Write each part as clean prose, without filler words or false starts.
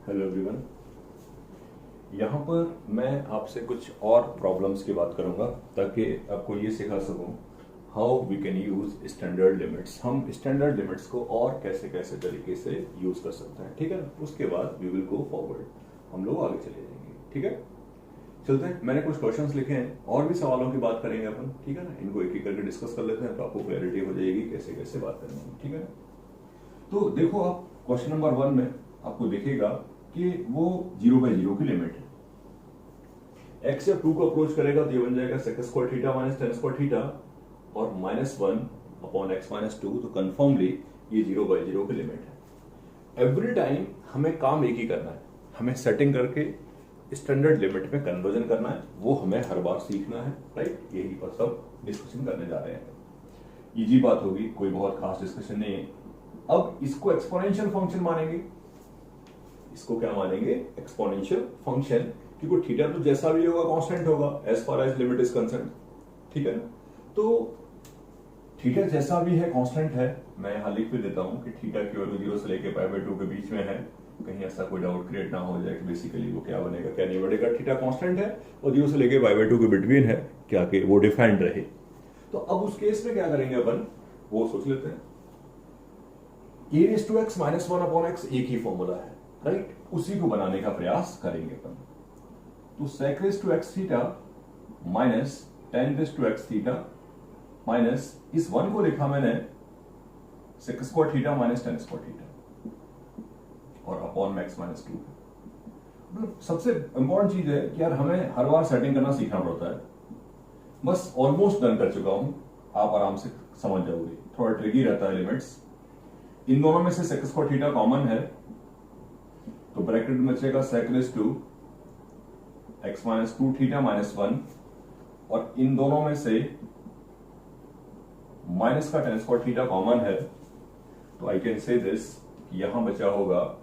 Hello everyone. यहाँ पर मैं आपसे कुछ और प्रॉब्लम्स की बात करूँगा ताकि आपको ये सिखा सकूँ how we can use standard limits. हम स्टैंडर्ड लिमिट्स को और कैसे कैसे तरीके से यूज कर सकते हैं, ठीक है ना। उसके बाद वी विल गो फॉरवर्ड, हम लोग आगे चले जाएंगे, ठीक है। चलते हैं, मैंने कुछ क्वेश्चंस लिखे हैं और भी सवालों की बात करेंगे अपन, ठीक है ना। इनको एक एक करके डिस्कस कर लेते हैं तो आपको क्लैरिटी हो जाएगी कैसे कैसे बात करनी है, ठीक है ना। तो देखो, आप क्वेश्चन नंबर 1 में आपको दिखेगा कि वो 0/0 की लिमिट है। x या 2 को अप्रोच करेगा तो ये बन जाएगा sec square theta minus tan square theta और -1/x-2। तो कंफर्मली ये 0/0 की लिमिट है। एवरी टाइम हमें काम एक ही करना है, हमें सेटिंग करके स्टैंडर्ड लिमिट में कन्वर्जन करना है, वो हमें हर बार सीखना है, राइट। यही पर सब डिस्कशन करने जा रहे हैं। इजी बात होगी, कोई बहुत खास डिस्कशन नहीं है। अब इसको एक्सपोनेंशियल फंक्शन मानेंगे, इसको क्या मानेंगे, एक्सपोनेंशियल फंक्शन, क्योंकि थीटा तो जैसा भी होगा कांस्टेंट होगा as far as limit is concern, ठीक है ना। तो थीटा जैसा भी है कांस्टेंट है। मैं यहां लिख भी देता हूं कि थीटा की वैल्यू 0 से लेकर π/2 के बीच में है, कहीं ऐसा कोई डाउट क्रिएट ना हो जाए कि बेसिकली वो क्या बनेगा क्या नहीं बनेगा। थीटा कांस्टेंट है और 0 से लेकर π/2 के बिटवीन है, क्या कि वो डिफाइंड रहे। तो अब उस केस में क्या करेंगे अपन, वो सोच लेते हैं। e⁻⁻⁻1/x एक ही फॉर्मूला है, राइट। उसी को बनाने का प्रयास करेंगे अपन। तो sec⁻x theta minus tan⁻x theta minus इस 1 को लिखा मैंने sec square theta minus tan square theta और अपॉन x-2। सबसे इंपॉर्टेंट चीज है कि यार हमें हर बार सेटिंग करना सीखना पड़ता है। बस ऑलमोस्ट डन कर चुका हूं, आप आराम से समझ जाओगे। थोड़ा ट्रिकी रहता है लिमिट्स। इन दोनों में से sec स्क्वायर थीटा कॉमन है तो ब्रैकेट में बचेगा sec⁻x-2 थीटा माइनस 1 और इन दोनों में से माइनस का tan स्क्वायर थीटा कॉमन है तो आई कैन से दिस, यहां बचा होगा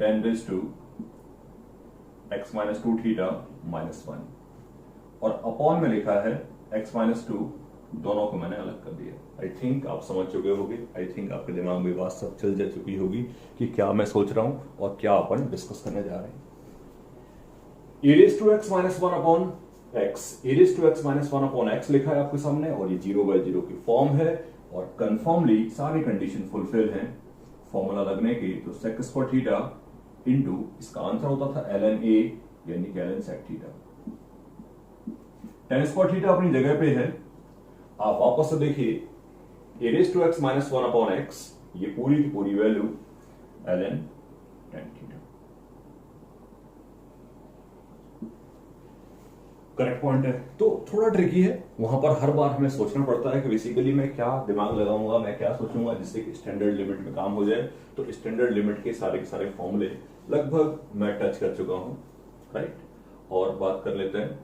tan⁻2 x-2 थीटा माइनस 1 और अपॉन में लिखा है x-2। दोनों को मैंने अलग कर दिया। आई थिंक आप समझ चुके होंगे, आई थिंक आपके दिमाग में बात सब चल जा चुकी होगी कि क्या मैं सोच रहा हूं और क्या अपन डिस्कस करने जा रहे हैं। e⁻x-1/x लिखा है आपके सामने और ये 0/0 की फॉर्म है और कंफर्मली सारी कंडीशन फुलफिल हैं फॉर्मूला लगने की। तो sec स्क्वायर थीटा इंटू इसका आंसर होता था ln a यानी कि ln sec theta. tan square theta अपनी जगह पे है, आप वापस से देखिए e⁻⁻1/x ये पूरी की पूरी value ln tan theta. Correct point है। तो थोड़ा ट्रिकी है, वहां पर हर बार हमें सोचना पड़ता है कि बेसिकली मैं क्या दिमाग लगाऊंगा, मैं क्या सोचूंगा जिससे कि स्टैंडर्ड लिमिट में काम हो जाए। तो स्टैंडर्ड लिमिट के सारे फॉर्मूले लगभग मैं टच कर चुका हूं, राइट। और बात कर लेते हैं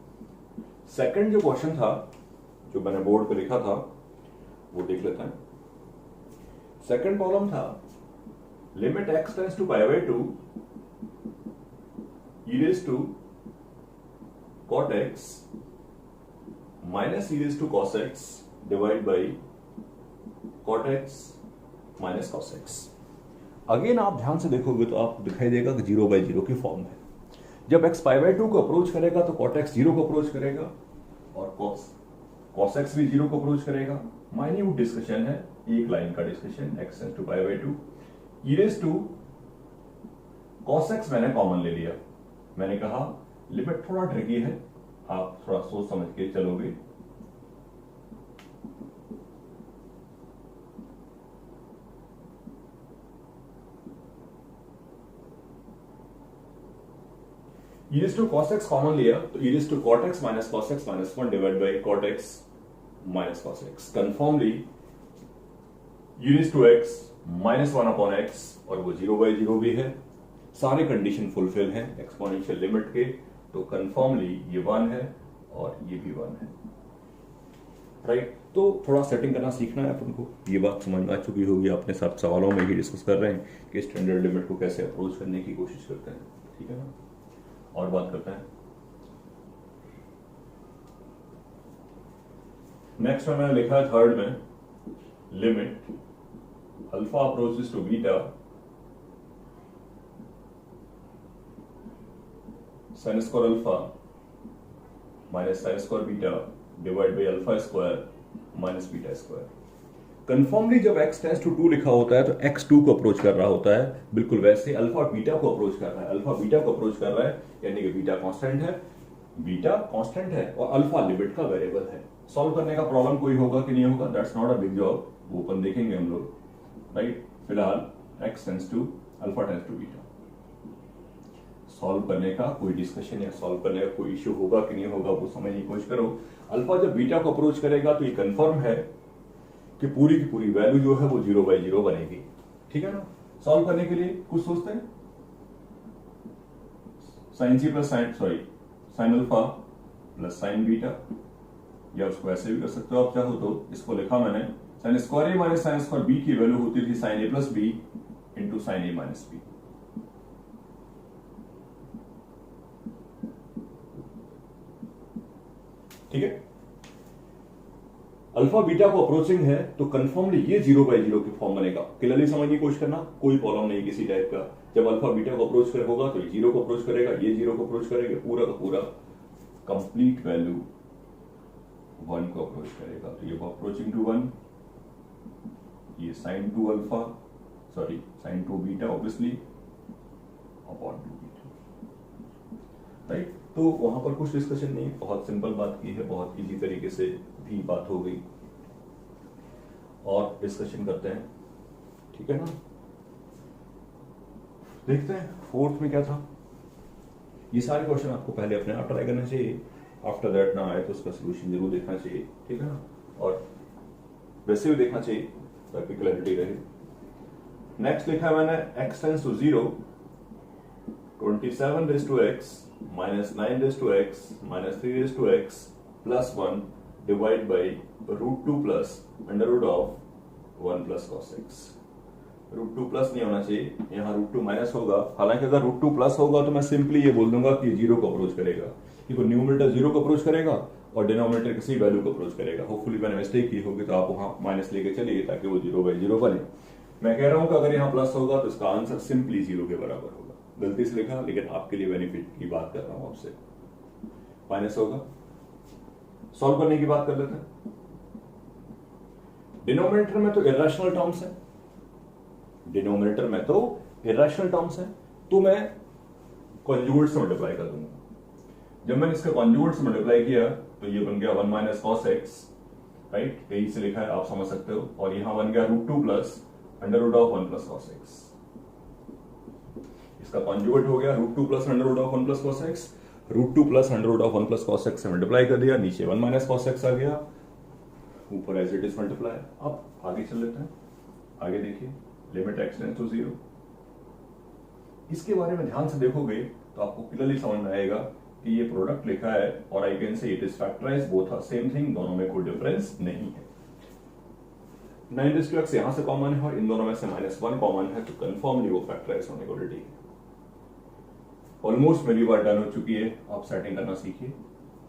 सेकंड जो क्वेश्चन था जो मैंने बोर्ड पे लिखा था वो देख लेते हैं। सेकंड प्रॉब्लम था limit x tends to π/2 e⁻⁻ cot x minus e⁻⁻ cos x divide by cot x minus cos x। Again आप ध्यान से देखोगे तो आपको दिखाई देगा कि 0/0 की फॉर्म है। जब x π/2 को अप्रोच करेगा तो cot x 0 को अप्रोच करेगा और cos x भी 0 को अप्रोच करेगा। माइन्यूट डिस्कशन है, एक लाइन का discussion. x tends to π/2 e⁻⁻ cos x मैंने कॉमन ले लिया। मैंने कहा लिमिट थोड़ा ट्रिकी है, आप थोड़ा सोच समझ के चलोगे। e⁻⁻ cos x कॉमन लिया तो e⁻⁻ cot x minus cos x minus 1 divide by cot x minus cos x। कंफर्मली e⁻⁻x minus 1/x और वो 0/0 भी है। सारे कंडीशन फुलफिल हैं एक्सपोनेंशियल लिमिट के, तो कंफर्मली ये 1 है और ये भी 1 है, राइट। तो थोड़ा सेटिंग करना सीखना है अपन को। ये बात समझ आ चुकी होगी, अपने साथ सवालों में ही डिस्कस कर रहे हैं कि स्टैंडर्ड लिमिट को कैसे अप्रोच करने की कोशिश करते हैं, ठीक है ना। और बात करते हैं नेक्स्ट में मैंने लिखा है थर्ड में limit alpha approaches to beta sine square alpha minus sine square beta divide by alpha square minus beta square. Conformally जब x टेंड्स टू 2 लिखा होता है तो x 2 को अप्रोच कर रहा होता है, बिल्कुल वैसे अल्फा बीटा को अप्रोच कर रहा है, अल्फा बीटा को अप्रोच कर रहा है, यानी कि बीटा कांस्टेंट है और अल्फा लिमिट का वेरिएबल है। सॉल्व करने का प्रॉब्लम कोई होगा कि नहीं होगा, that's not a big job, वो अपन देखेंगे हम लोग, राइट। फिलहाल x tends to alpha tends to beta. Solve करने का कोई डिस्कशन या सॉल्व करने का कोई इश्यू होगा कि नहीं होगा वो समझने की कोशिश करो। अल्फा जब बीटा को अप्रोच करेगा तो ये कंफर्म है कि पूरी की पूरी वैल्यू जो है वो 0/0 बनेगी, ठीक है ना। सॉल्व करने के लिए कुछ सोचते हैं, sine C plus sine alpha plus sine beta, या उसको ऐसे भी कर सकते हो आप चाहो तो। इसको लिखा मैंने साइन स्क्वायर ए माइनस साइन स्क्वायर बी की वैल्यू होती थी साइन ए प्लस बी इंटू साइन ए माइनस बी। ठीक है, अल्फा बीटा को अप्रोचिंग है तो कंफर्मली ये 0/0 के फॉर्म बनेगा। क्लियरली समझने की कोशिश करना, कोई प्रॉब्लम नहीं किसी टाइप का। जब अल्फा बीटा को अप्रोच कर होगा तो ये 0 को अप्रोच करेगा, ये 0 को अप्रोच करेगा, पूरा का पूरा कंप्लीट वैल्यू 1 को अप्रोच करेगा। तो ये अप्रोचिंग टू 1, ये sine 2 alpha sine 2 beta obviously upon 2 beta, right. तो वहां पर कुछ डिस्कशन नहीं, बहुत सिंपल बात की है, बहुत इजी तरीके से भी बात हो गई। और डिस्कशन करते हैं, ठीक है ना। देखते हैं फोर्थ में क्या था। ये सारे क्वेश्चन आपको पहले अपने आप ट्राई करना चाहिए, आफ्टर दैट ना आए तो उसका सोल्यूशन जरूर देखना चाहिए, ठीक है ना। और वैसे भी देखना चाहिए ताकि क्लैरिटी रहे। नेक्स्ट लिखा है मैंने x tends to 0 27 raise to x minus 9 raise to x minus 3 raise to x plus 1 divide by √2 plus under root of 1 plus cos x। √2 plus नहीं होना चाहिए, यहाँ √2 माइनस होगा। हालांकि अगर √2 प्लस होगा तो मैं सिंपली ये बोल दूंगा कि 0 को अप्रोच करेगा, क्योंकि न्यूमरेटर 0 को अप्रोच करेगा और डिनोमिनेटर किसी वैल्यू को अप्रोच करेगा। होपफुली मैंने मिस्टेक की होगी तो आप वहां माइनस लेके चलिए ताकि वो 0/0 बने। मैं कह रहा हूं कि अगर यहाँ प्लस होगा तो इसका आंसर सिंपली 0 के बराबर होगा। गलती से लिखा, लेकिन आपके लिए बेनिफिट की बात कर रहा हूं आपसे। माइनस होगा, सॉल्व करने की बात कर लेते हैं। डिनोमिनेटर में तो इरेशनल टर्म्स है, डिनोमिनेटर में तो इरेशनल टर्म्स है, तो मैं कॉन्जुगेट से मल्टीप्लाई कर दूंगा। जब मैंने इसका कॉन्जुगेट से मल्टीप्लाई किया तो ये बन गया 1 माइनस cos x, राइट, यही से लिखा है, आप समझ सकते हो। और यहां बन गया √2 plus under root of 1 plus cos x। इसका कॉन्जुगेट हो गया √2 plus under root of 1 plus cos x। √2 plus under root of 1 plus cos x से मल्टीप्लाई कर दिया, नीचे 1 माइनस cos x आ गया, ऊपर एज इट इज मल्टीप्लाई। अब आगे चल लेते हैं, आगे देखिए लिमिट x टेंड्स टू 0। इसके बारे में ध्यान से देखोगे तो आपको क्लियरली समझ में आएगा कि ये प्रोडक्ट लिखा है और I can say it is factorised, both are same thing, दोनों में कोई डिफरेंस नहीं है। 9 यहां से कॉमन है और इन दोनों में से -1 कॉमन है, तो कंफर्मली वो फैक्टराइज होने को रेडी है। ऑलमोस्ट मेरी बात डन हो चुकी है, आप सेटिंग करना सीखिए।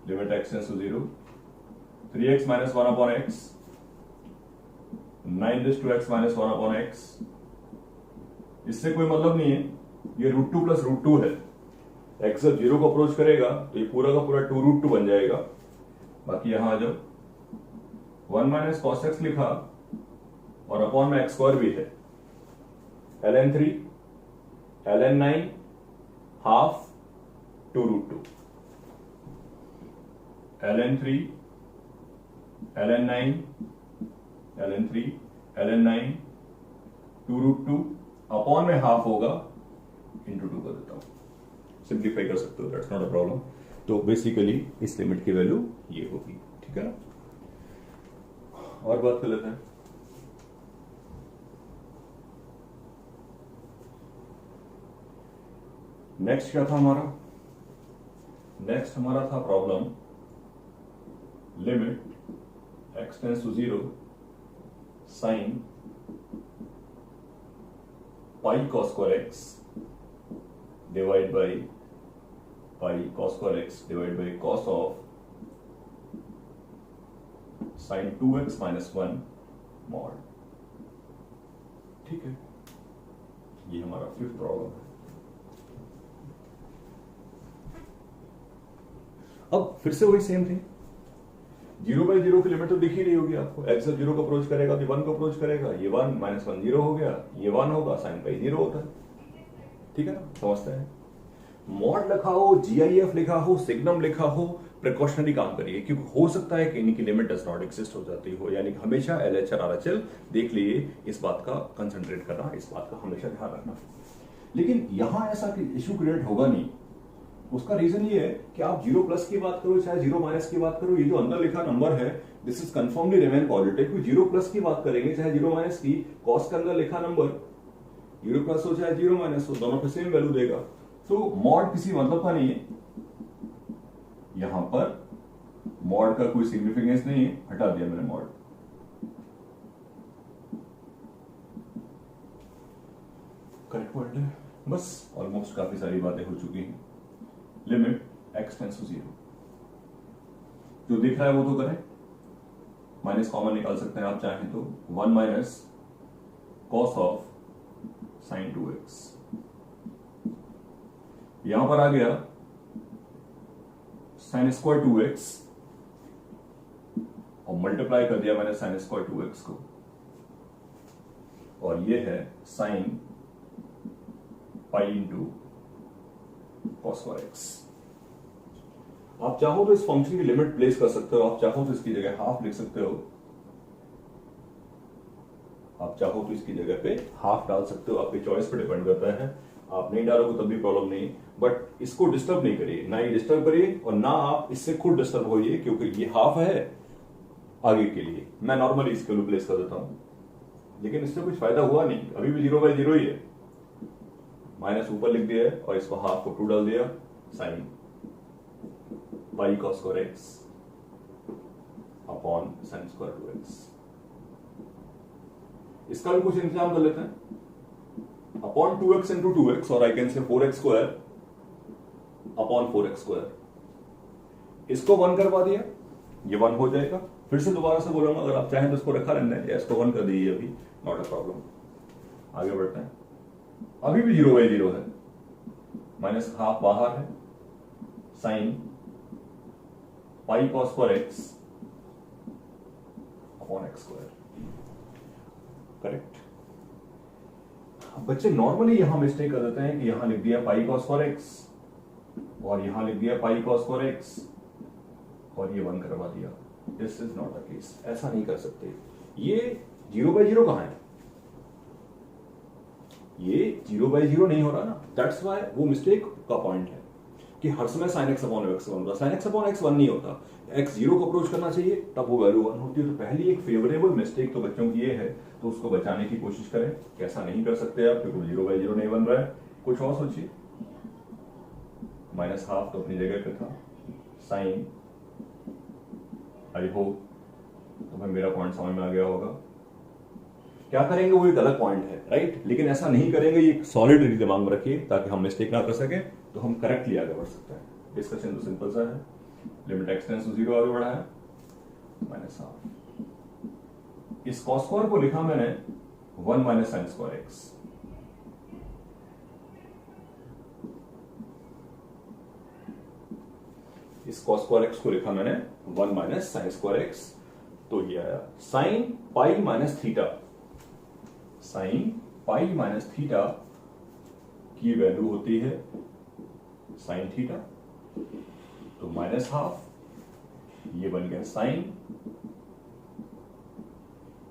Limit x tends to 0, 3x minus 1 upon x, 9x minus 1 upon x। इससे कोई मतलब नहीं है, ये √2 प्लस √2 है। x जब 0 को अप्रोच करेगा तो ये पूरा का पूरा 2√2 बन जाएगा। बाकी यहां आ जाओ, 1 माइनस cos x लिखा और अपॉन में x² भी है। ln 3 ln 9 half 2√2, ln 3 ln 9 ln 3 ln 9 2√2 upon में हाफ होगा, इंटू 2 कर देता हूं, सिंप्लीफाई कर सकते हो, दैट्स नॉट अ प्रॉब्लम। तो बेसिकली इस लिमिट की वैल्यू ये होगी, ठीक है ना। और बात कर लेते हैं, नेक्स्ट क्या था हमारा। नेक्स्ट हमारा था problem limit x tends to 0 sine pi cos square x divide by pi cos square x divide by cos of sine 2x minus 1 mod. ठीक है, ये हमारा फिफ्थ प्रॉब्लम है। अब फिर से वही सेम थिंग, 0/0 की लिमिट तो दिख ही रही होगी आपको। एक्स जब 0 को अप्रोच करेगा तो 1 को अप्रोच करेगा, ये 1 -1 0 हो गया, ये 1 होगा, साइन पाई 0 होता है। ठीक है ना, समझते हैं। मॉड लिखा हो, जीआईएफ लिखा हो, सिग्नम लिखा हो, प्रिकॉशनरी काम करिए, क्योंकि हो सकता है कि इनकी लिमिट डज नॉट एग्जिस्ट हो जाती हो। यानी हमेशा एलएचआर आरएचएल देख लिए, इस बात का कंसंट्रेट करना, इस बात का हमेशा ध्यान रखना। लेकिन यहां ऐसा इश्यू क्रिएट होगा नहीं। उसका रीजन ये है कि आप 0+ की बात करो चाहे 0- की बात करो, ये जो अंदर लिखा नंबर है दिस इज कंफर्मली रिमेन पॉजिटिव। क्योंकि 0+ की बात करेंगे चाहे 0- की, कॉस के अंदर लिखा नंबर 0+ हो चाहे 0- हो, दोनों पे सेम वैल्यू देगा। तो मॉड किसी मतलब का नहीं है, यहां पर मॉड का कोई सिग्निफिकेंस नहीं है, हटा दिया मैंने मॉड। करेक्ट पॉइंट है। बस ऑलमोस्ट काफी सारी बातें हो चुकी हैं। लिमिट x टेंड्स टू 0, जो दिख रहा है वो तो करें, माइनस कॉमन निकाल सकते हैं आप चाहें तो, 1 - cos ऑफ sin 2x। यहां पर आ गया sin स्क्वायर 2x और मल्टीप्लाई कर दिया मैंने sin स्क्वायर 2x को, और ये है sin pi into cos square x। आप चाहो तो इस फंक्शन की लिमिट प्लेस कर सकते हो, आप चाहो तो इसकी जगह हाफ लिख सकते हो, आप चाहो तो इसकी जगह पे हाफ डाल सकते हो, आपकी चॉइस पे डिपेंड करता है। आप नहीं डालोगे तब भी प्रॉब्लम नहीं, बट इसको डिस्टर्ब नहीं करिए, ना ये डिस्टर्ब करिए और ना आप इससे खुद डिस्टर्ब होइए, क्योंकि ये हाफ है आगे के लिए। मैं नॉर्मली इसके लिए प्लेस कर देता हूं, लेकिन इससे कुछ फायदा हुआ नहीं, अभी भी 0/0 ही है। माइनस ऊपर लिख दिया है और इसको हाफ को 2 डाल दिया, sign pi cos square x upon sin square 2x। इसका भी कुछ इंतजाम कर लेते हैं, अपॉन 2x इंटू 2x, और आई कैन से 4x square upon 4x square. इसको 1 करवा दिया, ये 1 हो जाएगा। फिर से दोबारा से बोलूंगा, अगर आप चाहें तो इसको रखा रहने दें या इसको 1 कर दीजिए, अभी नॉट अ प्रॉब्लम। आगे बढ़ते हैं, अभी भी 0/0 है, माइनस हाफ बाहर है, sign pi cos square x upon x square. Correct. बच्चे नॉर्मली यहां मिस्टेक कर देते हैं कि यहां लिख दिया पाई cos स्क्वायर x और यहां लिख दिया पाई cos स्क्वायर x और ये 1 करवा दिया। This is not the case, ऐसा नहीं कर सकते। ये 0/0 कहां है, ये 0/0 नहीं हो रहा ना, दैट्स व्हाई वो मिस्टेक का पॉइंट है कि हर समय sin x अपॉन x 1 होता, sin x अपॉन x 1 नहीं होता, x 0 को अप्रोच करना चाहिए तब वो वैल्यू 1 होती है। तो पहली एक फेवरेबल मिस्टेक तो बच्चों की ये है, तो उसको बचाने की कोशिश करें। कैसा नहीं कर सकते आप, क्योंकि 0/0 नहीं बन रहा है। कुछ और सोचिए, माइनस हाफ तो अपनी जगह पे था, साइन, आई होप तुम्हें मेरा पॉइंट समझ में आ गया होगा। क्या करेंगे वो एक अलग पॉइंट है, राइट, लेकिन ऐसा नहीं करेंगे, ये सॉलिड दिमाग में रखिए ताकि हम मिस्टेक ना कर सके, तो हम करेक्टली आगे बढ़ सकते हैं। डिस्कशन तो सिंपल सा है, लिमिट x टेंड्स टू 0 आगे बढ़ा है, माइनस हाफ। इस cos स्क्वायर को लिखा मैंने 1 - sin स्क्वायर x, इस cos स्क्वायर x को लिखा मैंने 1 - sin स्क्वायर x, तो ये आया sine pi minus theta. Sine pi minus theta की वैल्यू होती है साइन थीटा, तो माइनस हाफ, ये बन गया sine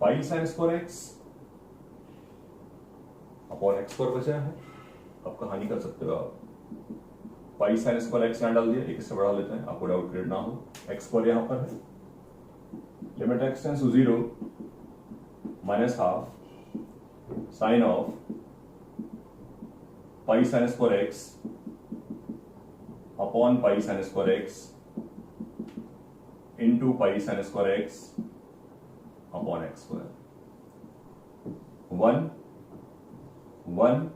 pi sine square x upon x square बचा है। अब कहानी कर सकते हो आप, पाई साइन स्क्वायर एक्स यहां डाल दिया, एक इससे बढ़ा लेते हैं, आपको डाउट क्रिएट ना हो। एक्स स्क्वायर यहां पर है, limit x tends to 0 minus half sine of pi sine square x upon pi sine square x into pi sine square x upon x square. 1 1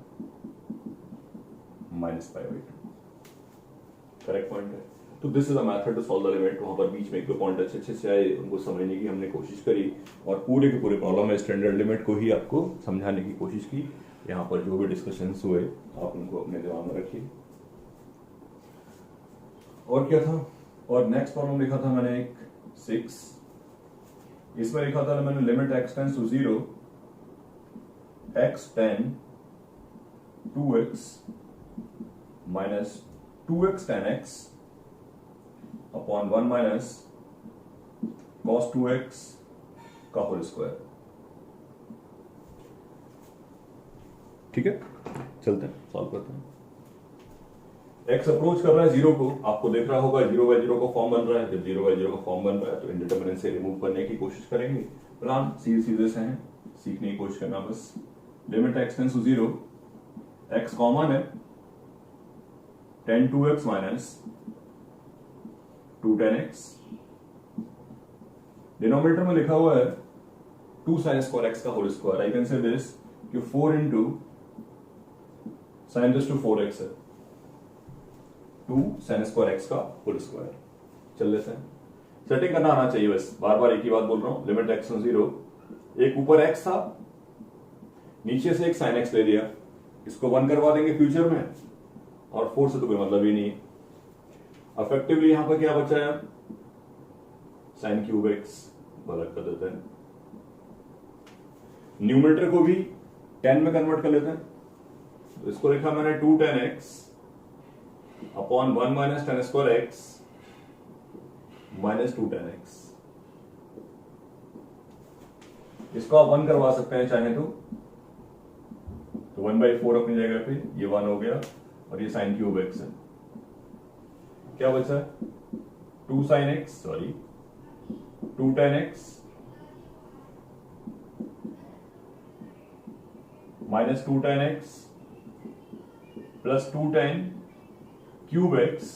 minus pi by 2, correct point है। तो this is a method to solve the limit. वहां पर बीच में एक दो point अच्छे से आए, उनको समझने की हमने कोशिश करी और पूरे के पूरे प्रॉब्लम में स्टैंडर्ड लिमिट को ही आपको समझाने की कोशिश की। यहाँ पर जो भी डिस्कशंस हुए आप उनको अपने दिमाग में रखिए। और क्या था, और नेक्स्ट प्रॉब्लम लिखा था मैंने एक 6, इसमें लिखा था मैंने limit x tends to 0 x tan 2x minus 2x tan x upon 1 minus cos 2x का होल स्क्वायर। ठीक है, चलते हैं सॉल्व करते हैं। x अप्रोच कर रहा है 0 को, आपको देख रहा होगा 0 बाई 0 का फॉर्म बन रहा है। जब 0 बाई 0 का फॉर्म बन रहा है तो इंडिटरमिनेंट से रिमूव करने की कोशिश करेंगे। प्लान सीधे से है, सीखने की कोशिश करना बस। Limit x tends to 0, x common है, tan 2x minus 2 tan x, denominator में लिखा हुआ है 2 sin स्क्वायर x का whole square. I can say this कि 4 इंटू sin टू 4x है, 2 sin स्क्वायर x का होल स्क्वायर। चल लेते हैं, सेटिंग करना आना चाहिए बस, बार बार एक ही बात बोल रहा हूं। लिमिट x टू 0, एक ऊपर x था, नीचे से एक sin x ले लिया, इसको 1 करवा देंगे फ्यूचर में, और 4 से तो कोई मतलब ही नहीं। अफेक्टिवली यहां पर क्या बचा है, sin क्यूब x अलग कर देते हैं। न्यूमरेटर को भी 10 में कन्वर्ट कर लेते हैं, तो इसको लिखा मैंने 2 tan x upon 1 minus tan square x minus 2 tan x। इसको आप 1 करवा सकते हैं चाहे तो 1/4 अपनी जगह पे, ये 1 हो गया, और ये sin क्यूब x है। क्या बचा, 2 sin x, sorry 2 tan x minus 2 tan x plus 2 tan cube x,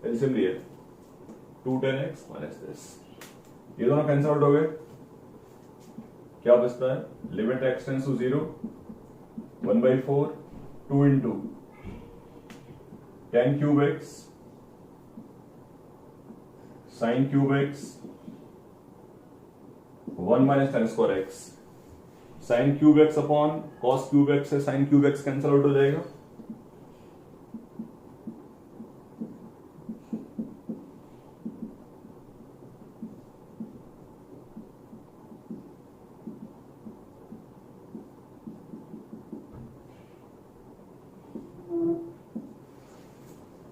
LCM लिया 2 tan x माइनस दिस, ये दोनों कैंसिल आउट हो गए। क्या बचता है, limit x tends to 0, 1/4 2 into tan cube x sin cube x 1 minus tan square x, sin cube x upon cos cube x से sin cube x cancel out हो जाएगा।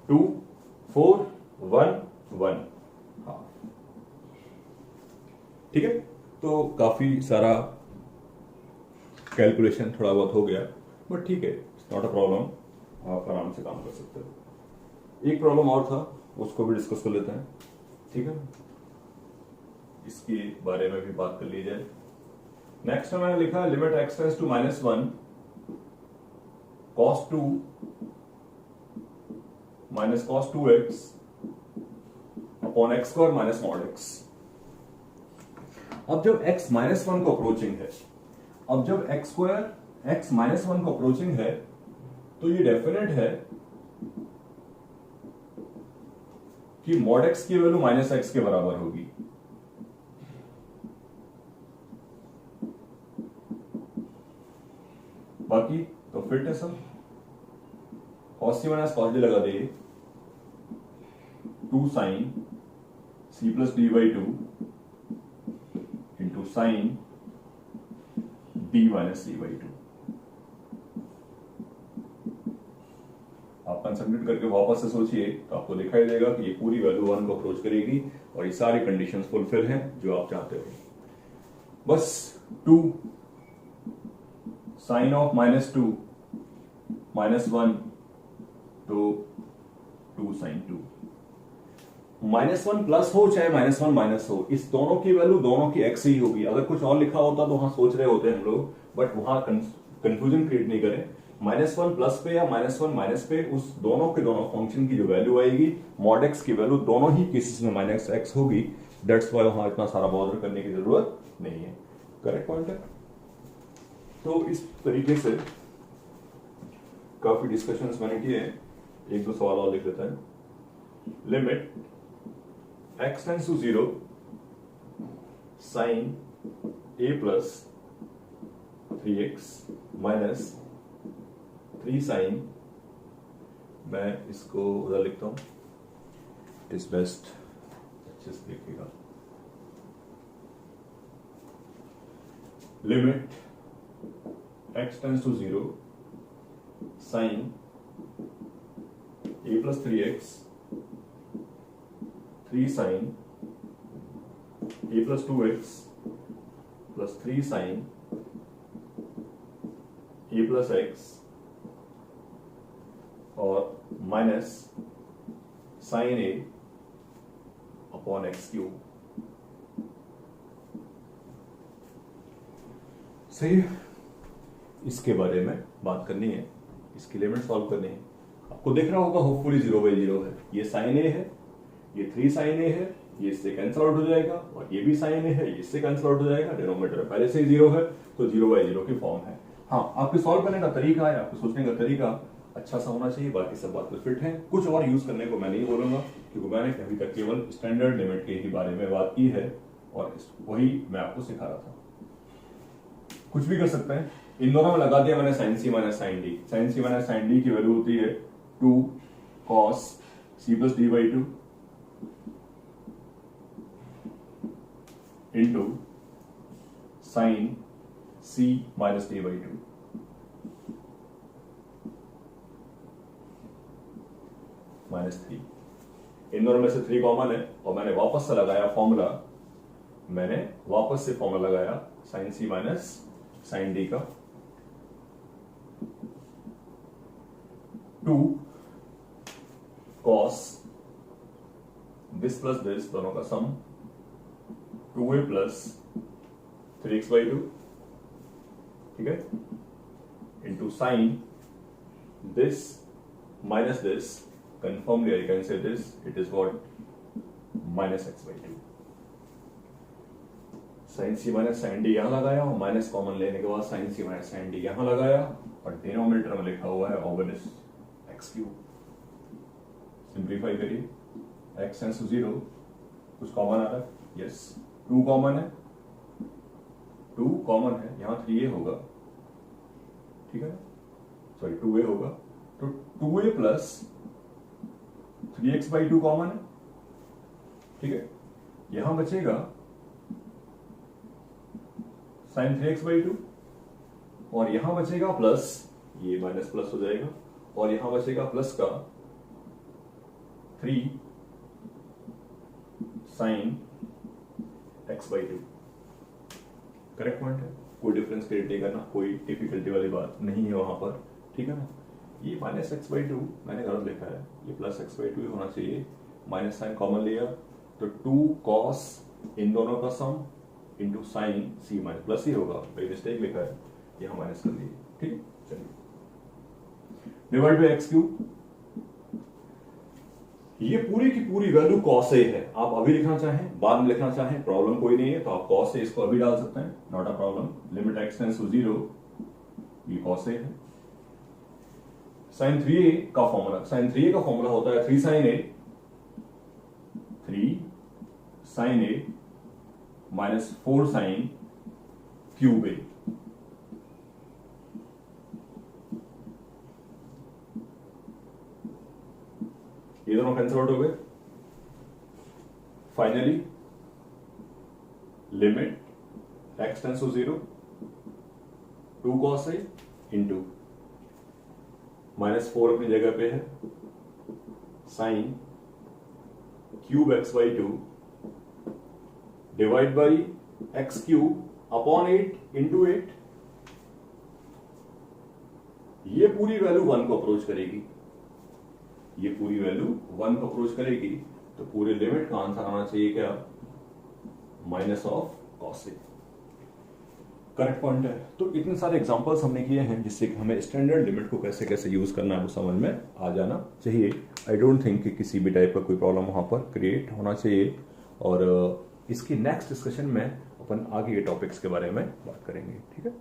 टू 4 1 1, हाँ ठीक है। तो काफी सारा कैलकुलेशन थोड़ा बहुत हो गया, बट ठीक है, इट्स नॉट अ प्रॉब्लम, आप आराम से काम कर सकते हो। एक प्रॉब्लम और था, उसको भी डिस्कस कर लेते हैं, ठीक है, इसके बारे में भी बात कर ली जाए। नेक्स्ट मैंने लिखा limit x tends to -1 cos 2 minus cos 2x upon x square minus mod x। अब जब x -1 को अप्रोचिंग है, अब जब x स्क्वायर x -1 को अप्रोचिंग है, तो ये डेफिनेट है कि मॉड x की वैल्यू -x के बराबर होगी। बाकी तो फिट है सब, cos c minus cos d लगा देंगे, 2 sin c plus d by 2 into sine d minus c by 2। आप कंसंट्रेट करके वापस से सोचिए तो आपको दिखाई देगा कि ये पूरी वैल्यू 1 को अप्रोच करेगी और ये सारी कंडीशंस फुलफिल हैं जो आप चाहते हो। बस 2 साइन ऑफ -2 -1 तो 2 साइन 2, -1 प्लस हो चाहे -1 माइनस हो, इस दोनों की वैल्यू दोनों की x ही होगी। अगर कुछ और लिखा होता तो वहां सोच रहे होते हम लोग, बट वहां कंफ्यूजन क्रिएट नहीं करें। -1 प्लस पे या -1 माइनस पे उस दोनों के दोनों फंक्शन की जो वैल्यू आएगी, मॉड x की वैल्यू दोनों ही केसेस में -x होगी। दैट्स व्हाई वहां इतना सारा बॉदर करने की जरूरत नहीं है। करेक्ट पॉइंट है। तो इस तरीके से काफी डिस्कशंस मैंने किए हैं। एक दो सवाल और लिख लेता है। Limit x tends to 0 sine a plus 3x minus 3 sine मैं इसको उधर लिखता हूँ, इट इज बेस्ट, अच्छे से देखिएगा। Limit x tends to 0 sine a plus 3x 3 sine a plus 2x plus 3 sine a plus x और minus sine a upon x cube. सही है, इसके बारे में बात करनी है, इसकी लिमिट सॉल्व करनी है। आपको दिख रहा होगा होपफुली 0/0 है, ये साइन ए है, ये 3 साइन ए है, ये इससे कैंसिल आउट हो जाएगा, और ये भी साइन ए है, ये इससे कैंसिल आउट हो जाएगा, डिनोमिनेटर पहले से ही 0 है, तो 0/0 की फॉर्म है। हाँ, आपके सॉल्व करने का तरीका है, आपको सोचने का तरीका अच्छा सा होना चाहिए, बाकी सब बात तो फिट है। कुछ और यूज करने को मैं नहीं बोलूंगा, क्योंकि मैंने अभी तक केवल स्टैंडर्ड लिमिट के ही बारे में बात की है, और वही मैं आपको सिखा रहा था। कुछ भी कर सकते हैं, इन दोनों में लगा दिया मैंने sign C minus sine D. Sign C minus sine D की वैल्यू होती है 2 cos c plus D by 2 into sine c minus D by 2 minus 3। इन दोनों में से 3 कॉमन है, और मैंने वापस से लगाया फॉर्मूला, मैंने वापस से फॉर्मूला लगाया sign C minus sine D का 2 cos दिस प्लस दिस, दोनों का सम 2a प्लस 3x/2, ठीक है, into sine this minus this, confirmly I can say this, it is what minus x/2। Sine C minus sine D यहां लगाया, और minus common लेने के बाद sine C minus sine D यहां लगाया, और डिनोमिनेटर में लिखा हुआ है over this x cube. Simplify करिए, x टेंड्स टू 0, कुछ कॉमन आ रहा है, यस 2 कॉमन है, 2 कॉमन है, यहां 3a होगा, ठीक है, सॉरी 2a होगा, तो 2a प्लस 3x/2 कॉमन है, ठीक है, यहां बचेगा साइन 3x/2, और यहां बचेगा प्लस, ये माइनस प्लस हो जाएगा, और यहां बचेगा प्लस का 3 साइन x/2। करेक्ट पॉइंट है, कोई डिफरेंस क्रिएट नहीं करना, कोई डिफिकल्टी वाली बात नहीं है वहां पर, ठीक है ना। ये माइनस x/2 मैंने गलत लिखा है, ये प्लस x/2 होना चाहिए, माइनस साइन कॉमन लिया, तो 2 cos इन दोनों का सम into sine C minus plus ही होगा, भाई मिस्टेक लिखा है, यहां माइनस कर दिए, ठीक है। चलिए, डिवाइड बाय एक्स क्यूब, ये पूरी की पूरी वैल्यू cos a है। आप अभी लिखना चाहें, बाद में लिखना चाहें, प्रॉब्लम कोई नहीं है, तो आप cos a इसको अभी डाल सकते हैं, not a problem. Limit x tends to 0, ये cos a है। साइन 3a का फॉर्मूला, साइन 3a का फॉर्मूला होता है 3 sine a, 3 sine a minus 4 sine cube a। ये दोनों कैंसिल आउट हो गए। Finally limit x tends to 0, 2 cos a into -4 अपनी जगह पे है, sine cube x/2 divide by x cube upon 8 into 8। ये पूरी वैल्यू 1 को अप्रोच करेगी, ये पूरी वैल्यू 1 को अप्रोच करेगी, तो पूरे लिमिट का आंसर आना चाहिए क्या, minus of cos a। Correct point है। तो इतने सारे एग्जांपल्स हमने किए हैं जिससे कि हमें स्टैंडर्ड लिमिट को कैसे कैसे यूज करना है वो समझ में आ जाना चाहिए। आई डोंट थिंक कि किसी भी टाइप का कोई प्रॉब्लम वहां पर क्रिएट होना चाहिए, और इसकी नेक्स्ट डिस्कशन में अपन आगे के टॉपिक्स के बारे में बात करेंगे, ठीक है।